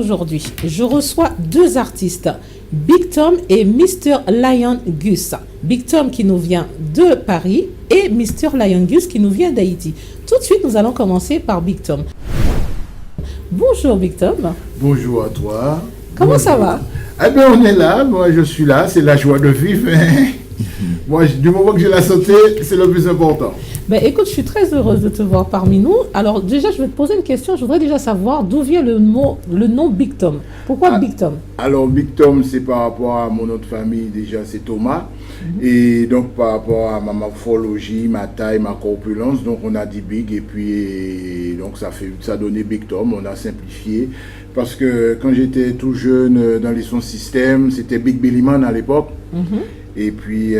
aujourd'hui, je reçois deux artistes, Big Tom et Mr. Lion Gus. Big Tom qui nous vient de Paris et Mr. Lion Gus qui nous vient d'Haïti. Tout de suite, nous allons commencer par Big Tom. Bonjour Big Tom. Bonjour à toi. Comment ça va? Eh bien, on est là, moi je suis là, c'est la joie de vivre. Moi, du moment que j'ai la santé, c'est le plus important. Ben, écoute, je suis très heureuse de te voir parmi nous. Alors déjà, je vais te poser une question. Je voudrais déjà savoir d'où vient le nom Big Tom. Pourquoi Big Tom? Alors, Big Tom, c'est par rapport à mon autre famille, déjà, c'est Thomas. Et donc, par rapport à ma morphologie, ma taille, ma corpulence, donc on a dit Big. Et puis, donc ça a donné Big Tom. On a simplifié. Parce que quand j'étais tout jeune dans les sons système, c'était Big Billy Man à l'époque. Et puis,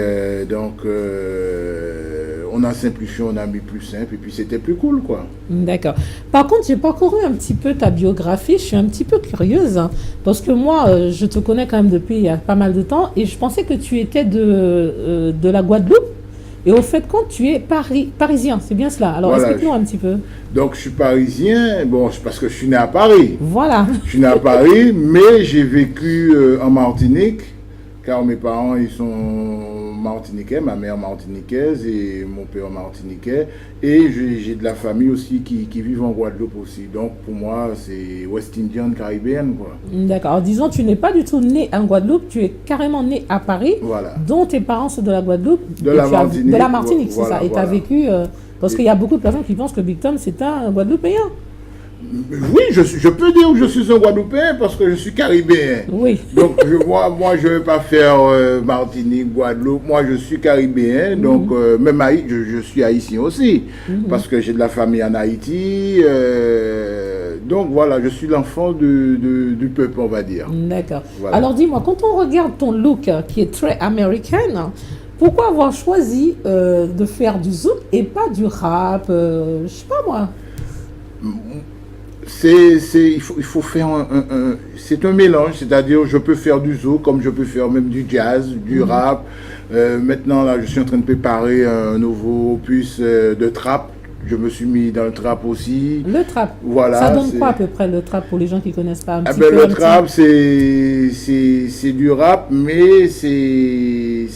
on a simplifié, on a mis plus simple, et puis c'était plus cool, quoi. D'accord. Par contre, j'ai parcouru un petit peu ta biographie, je suis un petit peu curieuse, hein, parce que moi, je te connais quand même depuis il y a pas mal de temps, et je pensais que tu étais de la Guadeloupe, et au fait, quand tu es parisien, c'est bien cela. Alors, voilà, explique-nous un petit peu. Donc, je suis parisien, bon, c'est parce que je suis né à Paris. Voilà. Je suis né à Paris, mais j'ai vécu en Martinique, car mes parents, ils sont martiniquais, ma mère martiniquaise et mon père martiniquais. Et j'ai de la famille aussi qui vivent en Guadeloupe aussi. Donc, pour moi, c'est West Indian, caribéenne, quoi. D'accord. Alors, disons, tu n'es pas du tout né en Guadeloupe, tu es carrément né à Paris, voilà, dont tes parents sont de la Guadeloupe. De la Martinique, c'est ça. Et tu as vécu... parce qu'il y a beaucoup de personnes qui pensent que Big Tom, c'est un Guadeloupéen. Oui, je peux dire que je suis un Guadeloupéen parce que je suis caribéen. Oui. Donc, moi, je ne vais pas faire Martinique, Guadeloupe. Moi, je suis caribéen. Donc, même je suis haïtien aussi. Parce que j'ai de la famille en Haïti. Donc, voilà, je suis l'enfant du peuple, on va dire. D'accord. Voilà. Alors, dis-moi, quand on regarde ton look qui est très américain, pourquoi avoir choisi de faire du zouk et pas du rap je sais pas moi. Il faut faire c'est un mélange, c'est-à-dire je peux faire du zouk comme je peux faire même du jazz, du rap. Maintenant, là, je suis en train de préparer un nouveau opus de trap. Je me suis mis dans le trap aussi. Le trap, voilà, ça donne quoi à peu près le trap pour les gens qui ne connaissent pas un petit peu, le trap, c'est du rap, mais c'est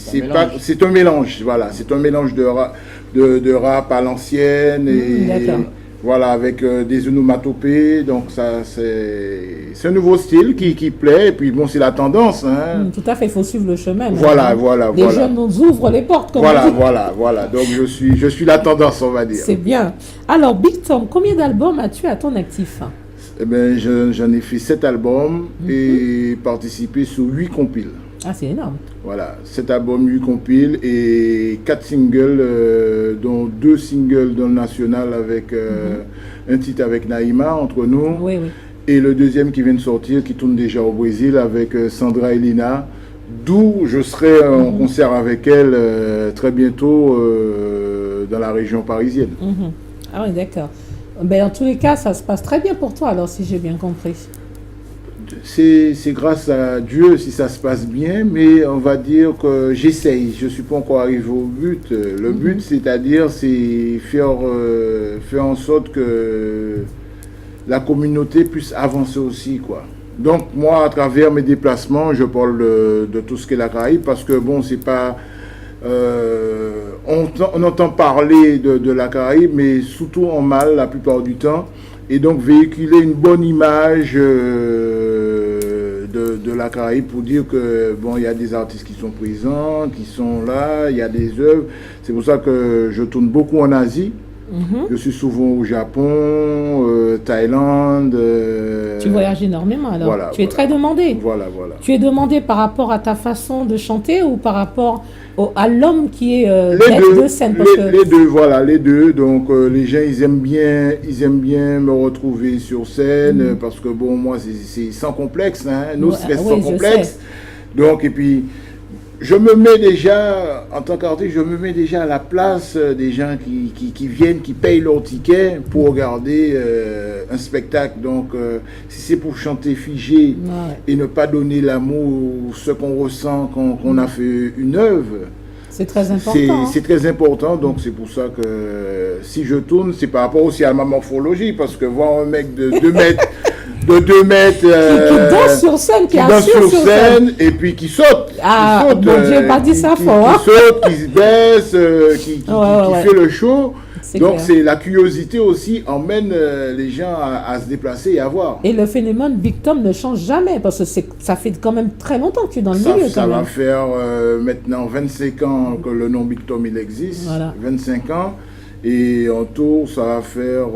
un mélange. Voilà, c'est un mélange de rap à l'ancienne et voilà, avec des onomatopées. Donc ça, c'est un nouveau style qui plaît. Et puis bon, c'est la tendance. Hein. Tout à fait, il faut suivre le chemin. Voilà. Les jeunes nous ouvrent les portes. Comme voilà. Donc je suis la tendance, on va dire. C'est bien. Alors Big Tom, combien d'albums as-tu à ton actif? Eh bien, j'en ai fait 7 albums et participé sur 8 compiles. Ah, c'est énorme. Voilà, 7 albums, 8 compiles et 4 singles, dont 2 singles dans le national avec un titre avec Naïma, entre nous. Oui. Et le deuxième qui vient de sortir, qui tourne déjà au Brésil avec Sandra et Lina, d'où je serai en concert avec elle très bientôt dans la région parisienne. Ah oui, d'accord. Ben, en tous les cas, ça se passe très bien pour toi, alors, si j'ai bien compris. C'est grâce à Dieu si ça se passe bien, mais on va dire que j'essaye. Je ne suis pas encore arrivé au but. Le but, c'est-à-dire, c'est faire en sorte que la communauté puisse avancer aussi, quoi. Donc, moi, à travers mes déplacements, je parle de tout ce qu'est la Caraïbe, parce que, bon, c'est pas... on entend parler de la Caraïbe, mais surtout en mal la plupart du temps. Et donc véhiculer une bonne image de la Caraïbe pour dire que bon, il y a des artistes qui sont présents, qui sont là, il y a des œuvres. C'est pour ça que je tourne beaucoup en Asie. Je suis souvent au Japon, Thaïlande. Tu voyages énormément alors. Tu es très demandé. Voilà. Tu es demandé par rapport à ta façon de chanter ou par rapport à l'homme qui est de scène les deux. Donc les gens ils aiment bien me retrouver sur scène parce que bon, moi c'est sans complexe, hein. Nous c'est sans complexe. Donc et puis je me mets déjà, en tant qu'artiste, à la place des gens qui viennent, qui payent leur ticket pour regarder un spectacle. Donc, si c'est pour chanter figé et ne pas donner l'amour, ce qu'on ressent quand on a fait une œuvre, c'est très important. C'est très important, donc c'est pour ça que si je tourne, c'est par rapport aussi à ma morphologie, parce que voir un mec de 2 mètres... de 2 mètres. Qui danse sur scène, qui danse assure sur scène et puis qui saute. Ah, qui saute, bon, j'ai pas dit ça fort. Qui saute, qui se baisse, qui fait le show. Donc c'est la curiosité aussi emmène les gens à se déplacer et à voir. Et le phénomène Big Tom ne change jamais parce que ça fait quand même très longtemps que tu es dans le milieu. Ça va faire maintenant 25 ans que le nom Big Tom il existe. Voilà. 25 ans. Et en tout, ça va faire,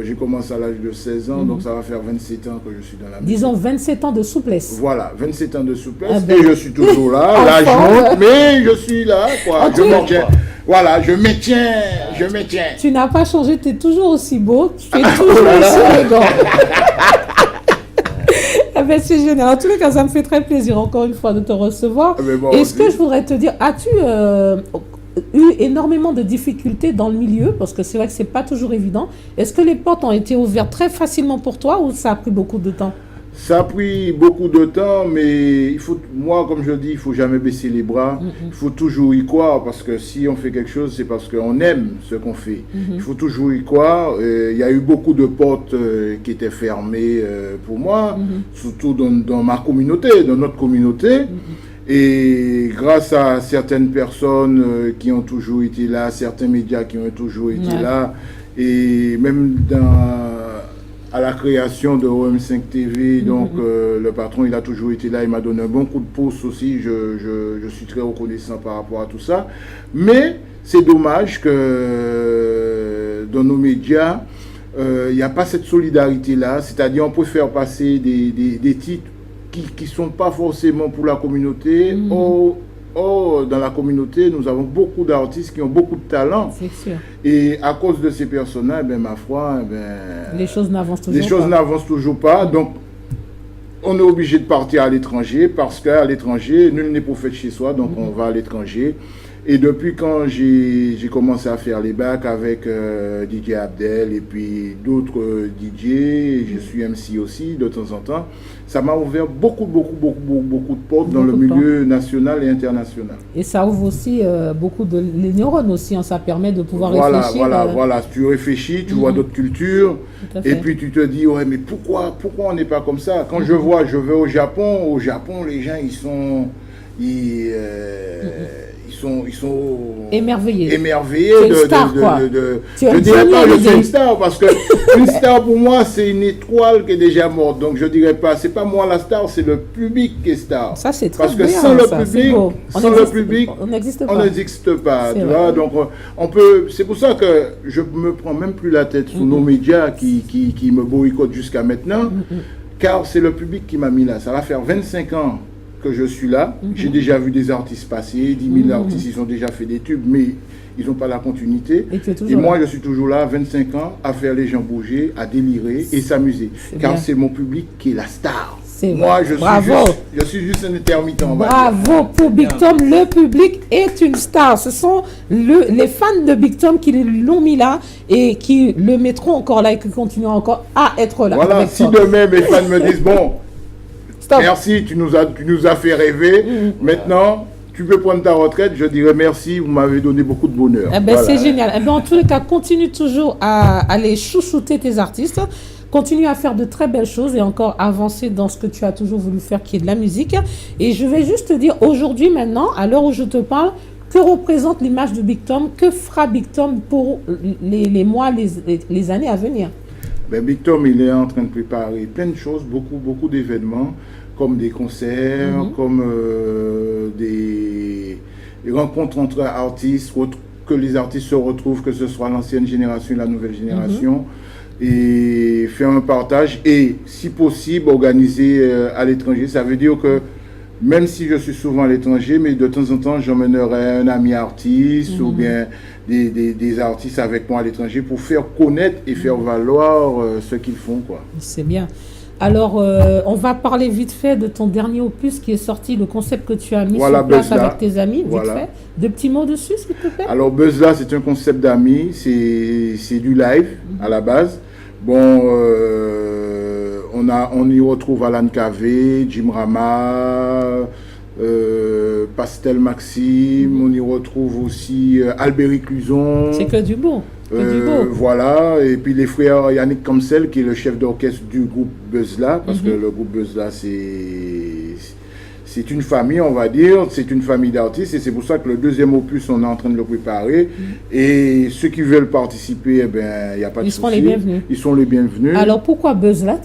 j'ai commencé à l'âge de 16 ans, donc ça va faire 27 ans que je suis dans la musique. Disons 27 ans de souplesse. Voilà, 27 ans de souplesse. Et je suis toujours là, l'âge monte, mais je suis là, quoi. Je maintiens. Voilà, je maintiens. Tu n'as pas changé, tu es toujours aussi beau, tu es toujours aussi élégant. Ah ben c'est génial. En tous les cas, ça me fait très plaisir encore une fois de te recevoir. Et ce que je voudrais te dire, as-tu eu énormément de difficultés dans le milieu, parce que c'est vrai que c'est pas toujours évident. Est-ce que les portes ont été ouvertes très facilement pour toi ou ça a pris beaucoup de temps? Ça a pris beaucoup de temps, mais il faut, moi, comme je dis, il faut jamais baisser les bras. Il faut toujours y croire, parce que si on fait quelque chose, c'est parce qu'on aime ce qu'on fait. Il faut toujours y croire. Il y a eu beaucoup de portes qui étaient fermées pour moi, surtout dans ma communauté, dans notre communauté. Et grâce à certaines personnes qui ont toujours été là, certains médias qui ont toujours été là, et même à la création de OM5 TV, donc le patron, il a toujours été là, il m'a donné un bon coup de pouce aussi, je suis très reconnaissant par rapport à tout ça. Mais c'est dommage que dans nos médias, il n'y a pas cette solidarité-là, c'est-à-dire on peut faire passer des titres qui ne sont pas forcément pour la communauté. Or, dans la communauté, nous avons beaucoup d'artistes qui ont beaucoup de talent. C'est sûr. Et à cause de ces personnes-là, ma foi, les choses n'avancent toujours pas. Les choses n'avancent toujours pas. Donc, on est obligé de partir à l'étranger parce qu'à l'étranger, nul n'est prophète chez soi. Donc, on va à l'étranger. Et depuis quand j'ai commencé à faire les bacs avec DJ Abdel et puis d'autres DJ, je suis MC aussi de temps en temps, ça m'a ouvert beaucoup de portes dans le milieu national et international. Et ça ouvre aussi beaucoup de les neurones aussi, hein, ça permet de pouvoir réfléchir. Voilà, tu réfléchis, tu vois d'autres cultures et puis tu te dis, ouais, mais pourquoi on n'est pas comme ça? Quand je vais au Japon, les gens ils sont émerveillés. Tu es une star, quoi. Je dirais pas que je suis une star, parce que une star pour moi, c'est une étoile qui est déjà morte. Donc je dirais pas, c'est pas moi la star, c'est le public qui est star. Ça, c'est très parce que bien, sans le public, on n'existe pas. Tu vois, donc on peut. C'est pour ça que je me prends même plus la tête sur nos médias qui me boycottent jusqu'à maintenant, car c'est le public qui m'a mis là. Ça va faire 25 ans que je suis là. J'ai déjà vu des artistes passer, 10 000 artistes, ils ont déjà fait des tubes, mais ils n'ont pas la continuité. Et moi, je suis toujours là, 25 ans, à faire les gens bouger, à délirer et s'amuser. Car c'est mon public qui est la star. Moi, je suis juste un intermittent. Bravo pour Big Tom. Le public est une star. Ce sont les fans de Big Tom qui l'ont mis là et qui le mettront encore là et qui continueront encore à être là. Voilà, si demain mes fans me disent, bon, stop. Merci, tu nous as fait rêver. Maintenant, tu peux prendre ta retraite. Je dirais merci, vous m'avez donné beaucoup de bonheur. C'est génial. En tous les cas, continue toujours à aller chouchouter tes artistes. Continue à faire de très belles choses et encore avancer dans ce que tu as toujours voulu faire, qui est de la musique. Et je vais juste te dire, aujourd'hui, maintenant, à l'heure où je te parle, que représente l'image de Big Tom? Que fera Big Tom pour les mois, les années à venir? Big Tom, il est en train de préparer plein de choses, beaucoup d'événements, comme des concerts, comme des rencontres entre artistes, que les artistes se retrouvent, que ce soit l'ancienne génération et la nouvelle génération, et faire un partage et, si possible, organiser à l'étranger. Ça veut dire que même si je suis souvent à l'étranger, mais de temps en temps, j'emmènerai un ami artiste ou bien des artistes avec moi à l'étranger pour faire connaître et faire valoir ce qu'ils font, quoi. C'est bien. Alors, on va parler vite fait de ton dernier opus qui est sorti, le concept que tu as mis sur place avec tes amis, vite fait. Deux petits mots dessus, s'il te plaît. Alors, Buzzla, c'est un concept d'amis, c'est du live à la base. Bon, on y retrouve Alan Kavé, Jim Rama, Pastel Maxime, on y retrouve aussi Albéric Luson. C'est que du beau. Voilà, et puis les frères Yannick Kamsel, qui est le chef d'orchestre du groupe Buzzla, parce que le groupe Buzzla, c'est une famille, on va dire, c'est une famille d'artistes, et c'est pour ça que le deuxième opus, on est en train de le préparer. Et ceux qui veulent participer, eh ben, il n'y a pas de souci. Ils seront les bienvenus. Ils sont les bienvenus. Alors pourquoi Buzzla?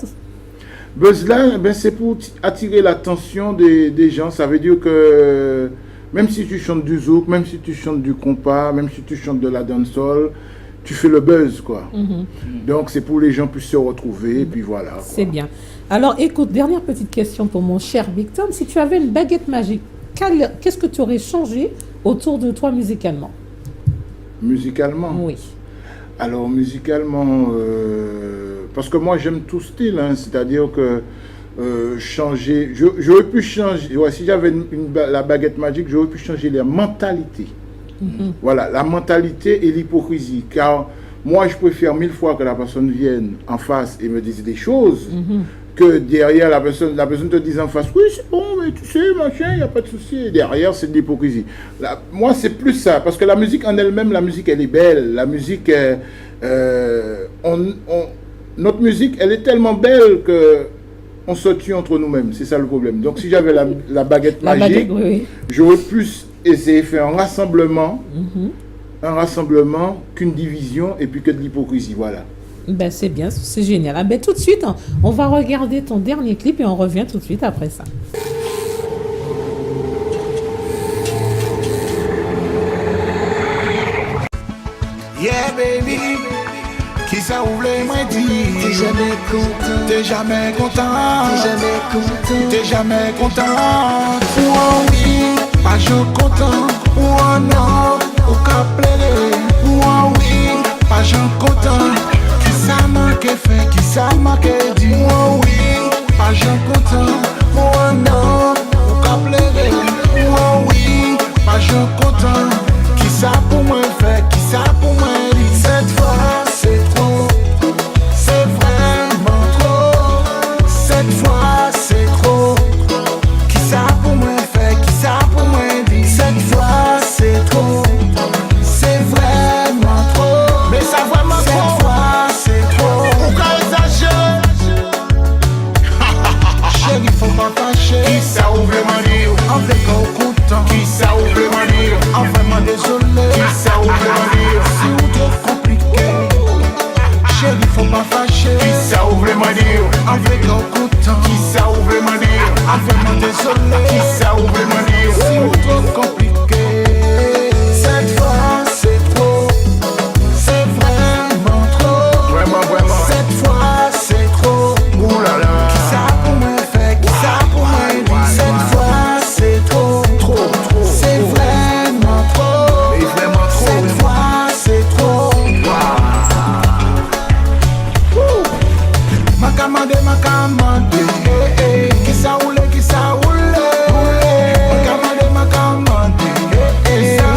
Buzzla, ben, c'est pour attirer l'attention des gens. Ça veut dire que même si tu chantes du zouk, même si tu chantes du compas, même si tu chantes de la dancehall, tu fais le buzz, quoi. Donc c'est pour les gens puissent se retrouver, et puis voilà. C'est bien. Alors écoute, dernière petite question pour mon cher Victor. Si tu avais une baguette magique, qu'est-ce que tu aurais changé autour de toi musicalement? Musicalement? Oui. Alors musicalement, parce que moi j'aime tout style, hein, c'est-à-dire que changer, j'aurais pu changer, ouais, si j'avais la baguette magique, j'aurais pu changer la mentalité. Voilà, la mentalité et l'hypocrisie, car moi je préfère 1000 fois que la personne vienne en face et me dise des choses, que derrière la personne te dise en face, oui c'est bon, mais tu sais, machin, il n'y a pas de souci, et derrière c'est de l'hypocrisie. Moi c'est plus ça, parce que la musique en elle-même, la musique elle est belle, la musique, notre musique elle est tellement belle que on se tue entre nous-mêmes, c'est ça le problème. Donc si j'avais la baguette magique, oui. J'aurais plus essayé de faire un rassemblement qu'une division et puis que de l'hypocrisie, voilà. Ben c'est bien, c'est génial. Ah ben tout de suite, on va regarder ton dernier clip et on revient tout de suite après ça. Yeah baby, qui ça ouvre moi dit, t'es jamais content, t'es jamais content, t'es jamais content, t'es jamais content. Oh oui, pas je content, oh non, au cap plaider. Oh oui, pas je content, qui ça manque fait, qui ça manque dit. Oh oui, pas je content, oh non, au cap plaider. Oh oui, pas je content, qui ça pour moi fait, qui ça pour moi dit. Cette fois c'est trop, c'est vraiment trop. Cette fois c'est trop, qui ça pour moi fait, qui ça pour moi dit. Cette fois c'est trop, c'est vraiment trop. Mais ça vraiment trop. Cette fois c'est trop. Pourquoi exagérer? Chérie, faut pas fâcher. Qui ça ou vraiment dire? En fait qu'on content. Qui ça ou vraiment dire? En vraiment désolé. Qui ça ou vraiment dire? Si ou trop compliqué. Chérie, faut pas fâcher. Qui ça ou vraiment dire? En fait qu'on content. Qui ça ou vraiment dire? En vraiment désolé. Qui ça ou vraiment dire? Si ou trop compliqué. Cette fois c'est trop, c'est vraiment trop. Vraiment, vraiment. Cette fois c'est trop. Ouh là là. Qui ça pour moi fait, qui ça pour moi dit. Cette fois c'est trop, trop, trop. C'est vraiment trop. Et vraiment trop. Cette fois c'est trop. Ma commande, qui ça roule, qui ça roule. Ma commande, qui ça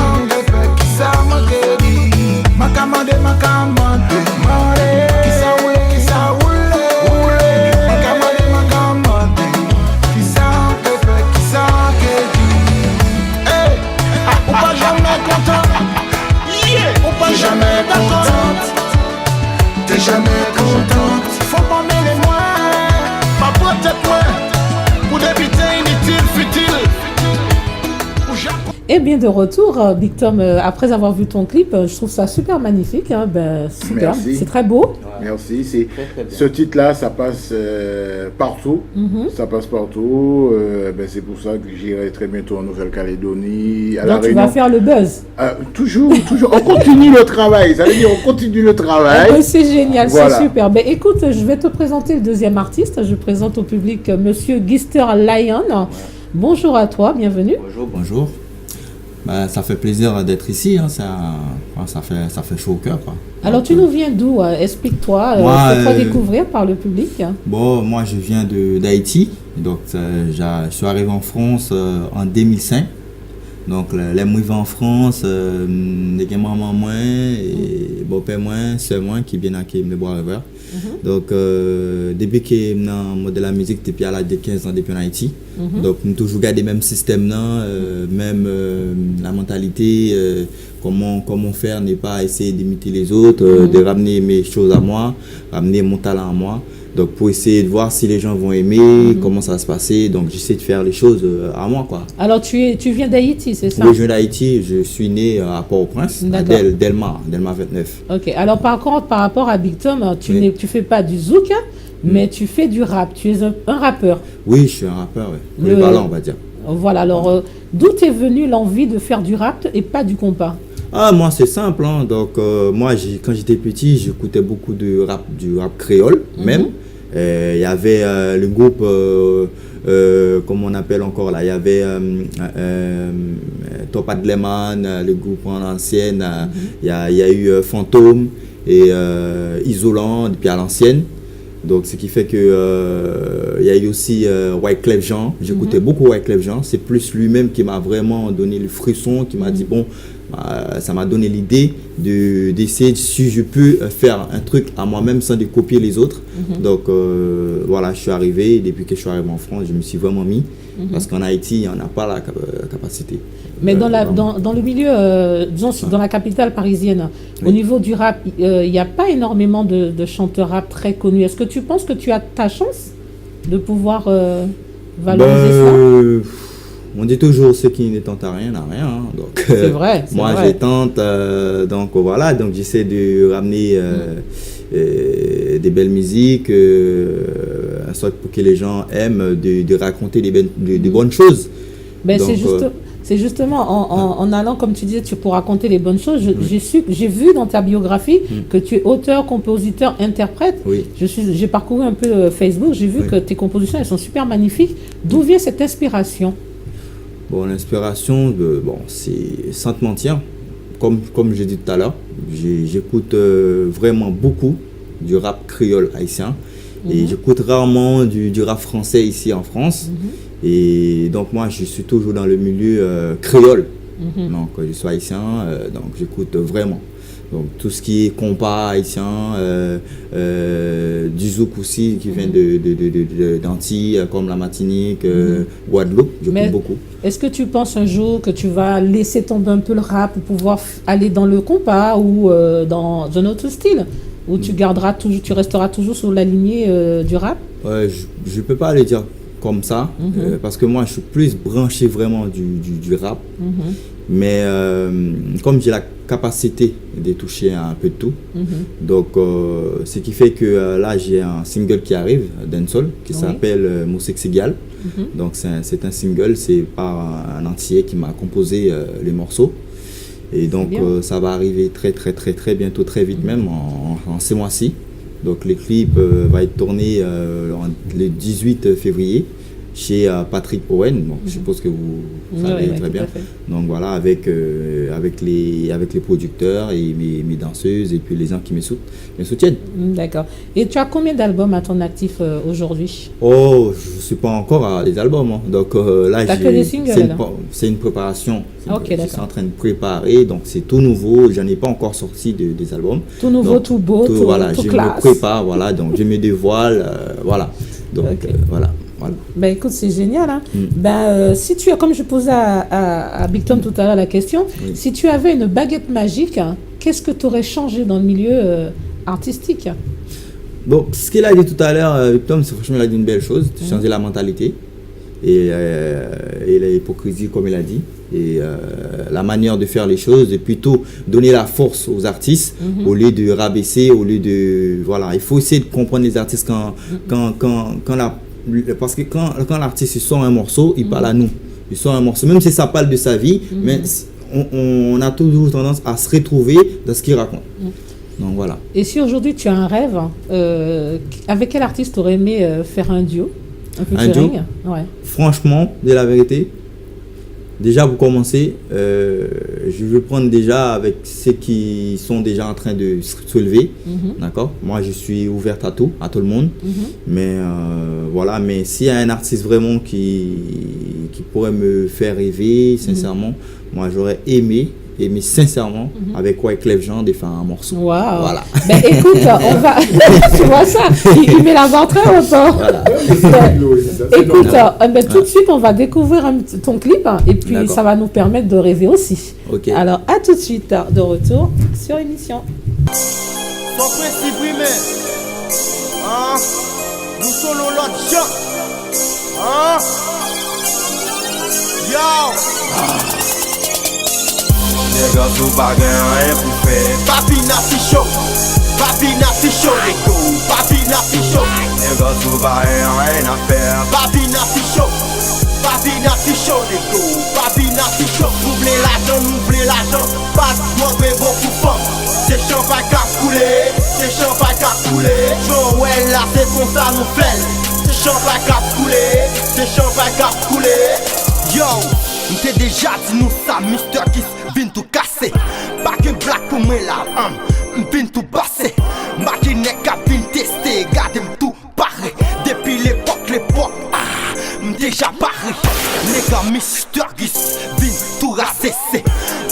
fait, qui ça manque dit. Ma commande, qui ça roule, qui ça roule. Ma commande, qui ça fait, qui ça manque dit. Hey, ou pas jamais content, ou pas jamais contente. T'es jamais contente. Faut pas mêler moi, ma tête moi, pour débuter inutile, futile. Et bien de retour, Victor, après avoir vu ton clip, je trouve ça super magnifique, hein, ben, super, c'est très beau. Merci, ce titre-là, ça passe partout, ça passe partout, ben, c'est pour ça que j'irai très bientôt en Nouvelle-Calédonie. Donc tu vas faire le buzz. Toujours, on continue le travail, ça veut dire on continue le travail. Ben, c'est génial, voilà. C'est super. Ben, écoute, je vais te présenter le deuxième artiste, je présente au public Monsieur Gister Lion. Ouais. Bonjour à toi, bienvenue. Bonjour. Ben, ça fait plaisir d'être ici, hein. Ça fait chaud au cœur, quoi. Alors tu nous viens d'où? Explique-toi, fais-toi découvrir par le public. Bon, moi je viens d'Haïti, donc je suis arrivé en France en 2005. Donc les mouvements en France, les maman moins, et beau-père moi, c'est moi qui vient à me boire river. Donc, depuis que je suis dans le monde de la musique, depuis à l'âge de 15 ans, depuis en Haïti. Donc, je toujours gardé le même système, même la mentalité, comment faire, ne pas essayer d'imiter les autres, de ramener mes choses à moi, ramener mon talent à moi. Donc, pour essayer de voir si les gens vont aimer, comment ça va se passer. Donc, j'essaie de faire les choses à moi, quoi. Alors, tu viens d'Haïti, c'est ça? Oui, je viens d'Haïti. Je suis né à Port-au-Prince, à Delma 29. Ok. Alors, par rapport à Big Tom, tu fais pas du zouk, mais tu fais du rap. Tu es un rappeur. Oui, je suis un rappeur, oui. Polyvalent, on va dire. Voilà. Alors, d'où t'es venue l'envie de faire du rap et pas du compas? Ah, moi, c'est simple. Hein. Donc, moi, quand j'étais petit, j'écoutais beaucoup du rap créole, même. Il y avait le groupe, comment on appelle encore là, il y avait Top Adleman, le groupe en ancienne, il y a eu Fantôme et Isolant, depuis à l'ancienne. Donc, ce qui fait que il y a eu aussi Wyclef Jean. J'écoutais beaucoup Wyclef Jean. C'est plus lui-même qui m'a vraiment donné le frisson, qui m'a dit bon, ça m'a donné l'idée d'essayer si je peux faire un truc à moi-même sans de copier les autres. Donc voilà, je suis arrivé. Depuis que je suis arrivé en France, je me suis vraiment mis parce qu'en Haïti, on n'a pas la capacité. Mais dans le milieu, disons dans la capitale parisienne, au niveau du rap, il n'y a pas énormément de chanteurs rap très connus. Est-ce que tu penses que tu as ta chance de pouvoir valoriser ça? On dit toujours ce qui ne tente à rien n'a rien. Hein. Donc, c'est vrai. Moi, je tente. Donc voilà. Donc j'essaie de ramener des belles musiques, soit pour que les gens aiment, de raconter des bonnes choses. Ben, c'est justement en allant, comme tu disais, pour raconter les bonnes choses. J'ai vu dans ta biographie que tu es auteur, compositeur, interprète. Oui. J'ai parcouru un peu Facebook. J'ai vu que tes compositions elles sont super magnifiques. D'où vient cette inspiration? Bon, l'inspiration, c'est sans te mentir, comme j'ai dit tout à l'heure, j'écoute vraiment beaucoup du rap créole haïtien et j'écoute rarement du rap français ici en France. Et donc moi, je suis toujours dans le milieu créole. Donc je suis haïtien, donc j'écoute vraiment. Donc tout ce qui est compas haïtien, du zouk aussi qui vient d'Antilles, comme la Martinique, Guadeloupe, j'écoute beaucoup. Est-ce que tu penses un jour que tu vas laisser tomber un peu le rap pour pouvoir aller dans le compas ou dans un autre style, où tu resteras toujours sur la lignée du rap? Je peux pas le dire comme ça, parce que moi je suis plus branché vraiment du rap. Mais comme j'ai la capacité de toucher un peu de tout, donc ce qui fait que là j'ai un single qui arrive, dancehall, qui s'appelle Mon Sexe Égal. Donc c'est un single, c'est par un entier qui m'a composé les morceaux. Et donc ça va arriver très bientôt, très vite même, en ce mois-ci. Donc le clip va être tourné le 18 février. Chez Patrick Owen, bon, je suppose que vous savez très bien. Donc voilà, avec les producteurs et mes danseuses et puis les gens qui me soutiennent. D'accord. Et tu as combien d'albums à ton actif aujourd'hui? Oh, je ne suis pas encore à des albums. Hein. Donc là, c'est une préparation. Je suis en train de préparer, donc c'est tout nouveau. Je n'en ai pas encore sorti des albums. Tout nouveau, donc, tout beau, tout voilà, tout je classe. me prépare, voilà, donc je me dévoile, voilà. Donc voilà. Ben écoute, c'est génial. Hein? Si tu as, comme je posais à Big Tom tout à l'heure la question, si tu avais une baguette magique, qu'est-ce que tu aurais changé dans le milieu artistique? Bon, ce qu'il a dit tout à l'heure, Big Tom, c'est franchement, il a dit une belle chose, changer la mentalité et l'hypocrisie, comme il a dit, et la manière de faire les choses, et plutôt donner la force aux artistes au lieu de rabaisser, au lieu de... Voilà, il faut essayer de comprendre les artistes parce que quand l'artiste sort un morceau, il parle à nous. Il sort un morceau, même si ça parle de sa vie, mais on a toujours tendance à se retrouver dans ce qu'il raconte. Donc voilà. Et si aujourd'hui tu as un rêve, avec quel artiste tu aurais aimé faire un duo? Un duo? Ouais. Franchement, de la vérité, déjà pour commencer, je vais prendre déjà avec ceux qui sont déjà en train de se lever. D'accord? Moi, je suis ouverte à tout le monde. Mais voilà, mais s'il y a un artiste vraiment qui pourrait me faire rêver, sincèrement, moi j'aurais aimé et mais sincèrement, avec quoi Clef Jean de faire un morceau. Wow. Voilà. Ben, écoute, on va. Tu vois ça, il met la barre très haut. Voilà. Écoute, ben, tout de suite, on va découvrir ton clip et puis D'accord. ça va nous permettre de rêver aussi. Ok. Alors, à tout de suite, de retour sur émission. Son principe primé, hein? Nous sommes l'autre gens, hein? Yo! Les gars sous baguette, rien pour faire. Papi n'a si chaud, les go. Papi n'a si chaud. Les gars sous baguette, rien à faire. Papi n'a si chaud, les go. Papi n'a si chaud. Oubliez l'argent, pas de moi, mais beaucoup fort. C'est champagne qu'à couler, Joël là c'est comme ça nous fait. C'est champagne qu'à couler, Yo, m'te déjà dit nous ça, Mr. Kiss vin tout casser. Pas que black pour moi là, vin tout passer. Maki n'est qu'à vin tester, garde tout paré. Depuis l'époque, m'déja paré. Les gars Mr. Kiss vin tout rassesser.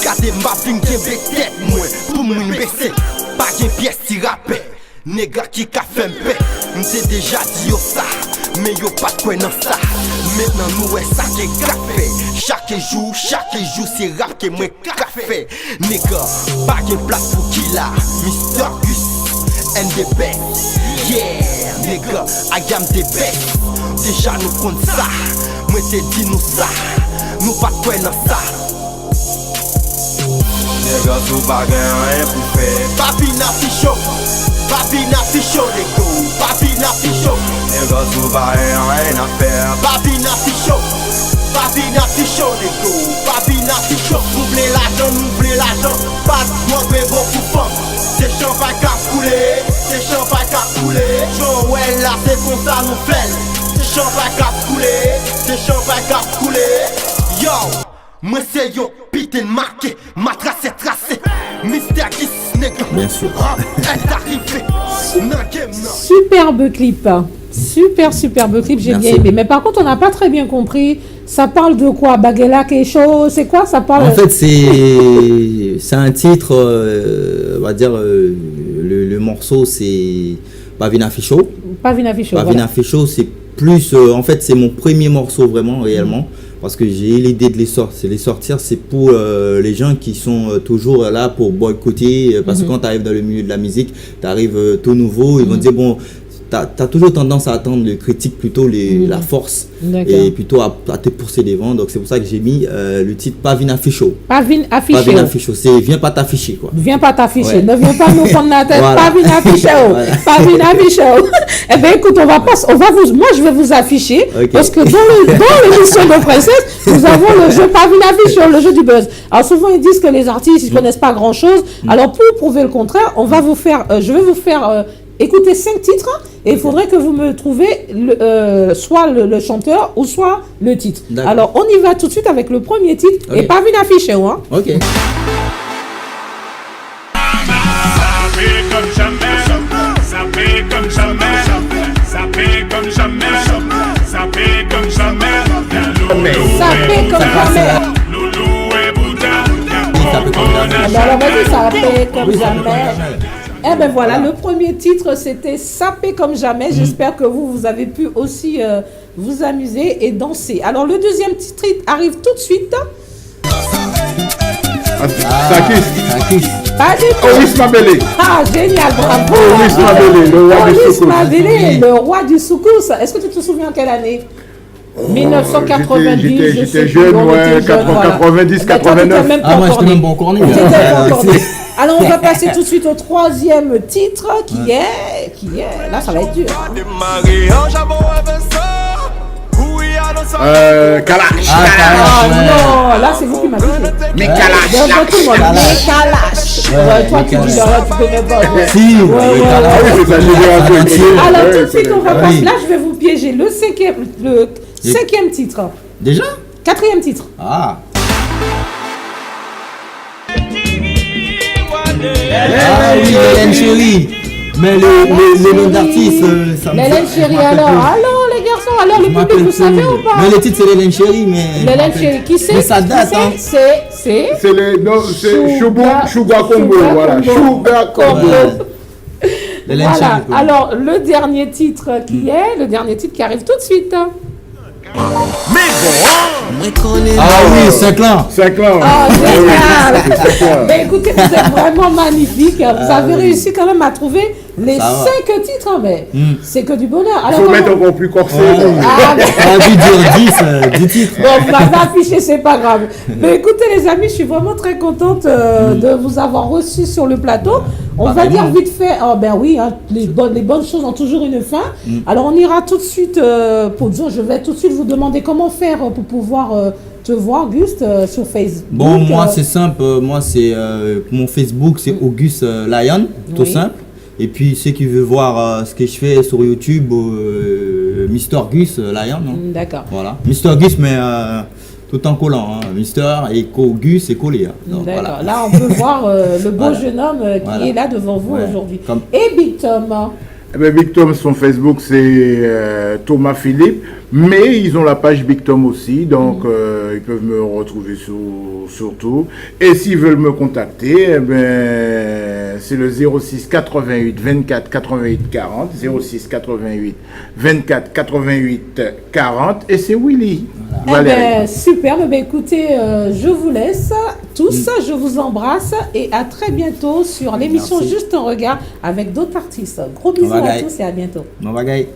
Gardez ma vin qui tête moi, pour m'y baisser. Pas de pièce qui rappelle, nègre qui ka fait m'paix. M'te déjà dit yo ça, mais yo pas de quoi dans ça. Maintenant nous est ça qui café. Chaque jour c'est rap que moi café. Nègre, pas de place pour qui là. Mr. Gus, NDB. Yeah, nègre, I am the best. Déjà nous compte ça, moi te dit nous ça. Nous pas de quoi dans ça. Nègre sous baguette, rien pour faire. Papi n'a si chaud, les go. Papi n'a si chaud. Nègre sous baguette, rien à faire. Papi n'a si chaud, les go. Papi n'a si chaud. Oubliez l'argent, pas de moi, mais beaucoup fort. C'est champagne qu'à couler, Joël là c'est comme ça nous fait. C'est champagne qu'à couler, Yo! Moi c'est yo, putain marqué, ma trace est tracée. Mr. Kiss, nègre, Bien sûr. est arrivé. Superbe clip. Superbe clip, j'ai Merci. bien aimé. Mais par contre, on n'a pas très bien compris. Ça parle de quoi? Baguela, quelque chose? C'est quoi? Ça parle. En fait, c'est un titre, on va dire, le morceau c'est Pavina Ficho. Pavina Ficho. Pavina Ficho, c'est plus, en fait, c'est mon premier morceau vraiment, réellement. Parce que j'ai l'idée de les sortir, c'est pour les gens qui sont toujours là pour boycotter. Parce que quand tu arrives dans le milieu de la musique, tu arrives tout nouveau, ils vont dire, bon, tu as toujours tendance à attendre les critiques, plutôt la force, et plutôt à te pousser devant. Donc c'est pour ça que j'ai mis le titre Pavina Ficho. Pavina Ficho, c'est viens pas t'afficher, quoi. Viens pas t'afficher, Ouais. ne viens pas nous prendre la tête. Voilà. Pavina Ficho. Voilà. Pavina Ficho. Eh bien écoute, moi je vais vous afficher, Ok. parce que dans l'émission de Princesse, nous avons le jeu Pavina Ficho, le jeu du buzz. Alors souvent ils disent que les artistes ils connaissent pas grand chose. Alors pour prouver le contraire, on va vous faire, je vais vous faire écouter 5 titres et il faudrait que vous me trouviez soit le chanteur ou soit le titre. D'accord. Alors on y va tout de suite avec le premier titre Ok. et Pavina Ficho, hein. Ok. Zapper comme jamais. Sapé comme jamais. Alors vas-y, sapé comme jamais. Eh ben voilà, le premier titre c'était Sapé comme jamais. J'espère que vous avez pu aussi vous amuser et danser. Alors le deuxième titre arrive tout de suite. Sakis. Pas du tout. Oris Mabele. Ah, génial, bravo. Oris Mabele, le roi du Oris soukous. Mabele, le roi du soukous. Est-ce que tu te souviens quelle année? 1990, je sais J'étais plus, jeune, on ouais, était jeune, voilà. 90, Mais toi, t'étais 89. même pas Ah, moi, encore j'étais né. même pas encore né. T'étais pas Ah, encore c'est- né. Alors, on va passer tout de suite au troisième titre qui est, là, ça va être dur. Kalash. Ah non, là, c'est vous qui m'avez dit. Mais Kalash. Devant tout le monde, Kalash. mais Kalash. Ouais, toi, tu dis là, tu connais pas. Ouais. Si, ouais, le ouais. Ah oui, c'est ça, j'ai vu un truc. Alors, Ouais, tout de suite, on va Ah passer. oui. Là, je vais vous piéger le cinquième titre. Déjà? Quatrième titre. Ah. Ah oui, Hélène Chérie. Mais les noms d'artistes, ça me Hélène fait- Chérie, je me rappelle alors. plus. Alors, les garçons, alors le public, vous savez ou pas? Mais le titre, c'est Hélène Chérie, mais... Hélène Chérie, qui c'est? Mais ça date, hein. C'est Sugar Combo, voilà. Sugar Combo. Voilà, alors le dernier titre le dernier titre qui arrive tout de suite. Ah oui, 5 ans. 5 ans. Ah, génial. Mais écoutez, vous êtes vraiment magnifique. Vous avez réussi quand même à trouver les 5 titres, mais c'est que du bonheur. Il faut mettre encore plus corsé. On a dû dire 10 titres. Bon, vous m'avez affiché, c'est pas grave. Mais écoutez les amis, je suis vraiment très contente de vous avoir reçu sur le plateau. On va dire vite fait, ben oui, hein, les bonnes choses ont toujours une fin. Alors on ira tout de suite, je vais tout de suite vous demander comment faire pour pouvoir te voir, Auguste, sur Facebook. Bon, moi c'est simple, mon Facebook c'est Auguste Lion, tout simple. Et puis ceux qui veulent voir ce que je fais sur YouTube, Mister Gus Lion. D'accord. Voilà, Mister Gus, mais tout en collant, hein. Mister et Gus et collé. Hein. D'accord. Voilà. Là, on peut voir le beau jeune homme qui est là devant vous aujourd'hui. Et Big Tom. Eh bien, Big Tom, son Facebook, c'est Thomas Philippe, mais ils ont la page Big Tom aussi, donc ils peuvent me retrouver sur tout. Et s'ils veulent me contacter, eh ben, c'est le 06 88 24 88 40, 06 88 24 88 40, et c'est Willy. Eh ben, super, ben, écoutez, je vous laisse tous, je vous embrasse et à très bientôt sur l'émission Juste un regard avec d'autres artistes. Gros bisous à tous et à bientôt. Bon bagaille.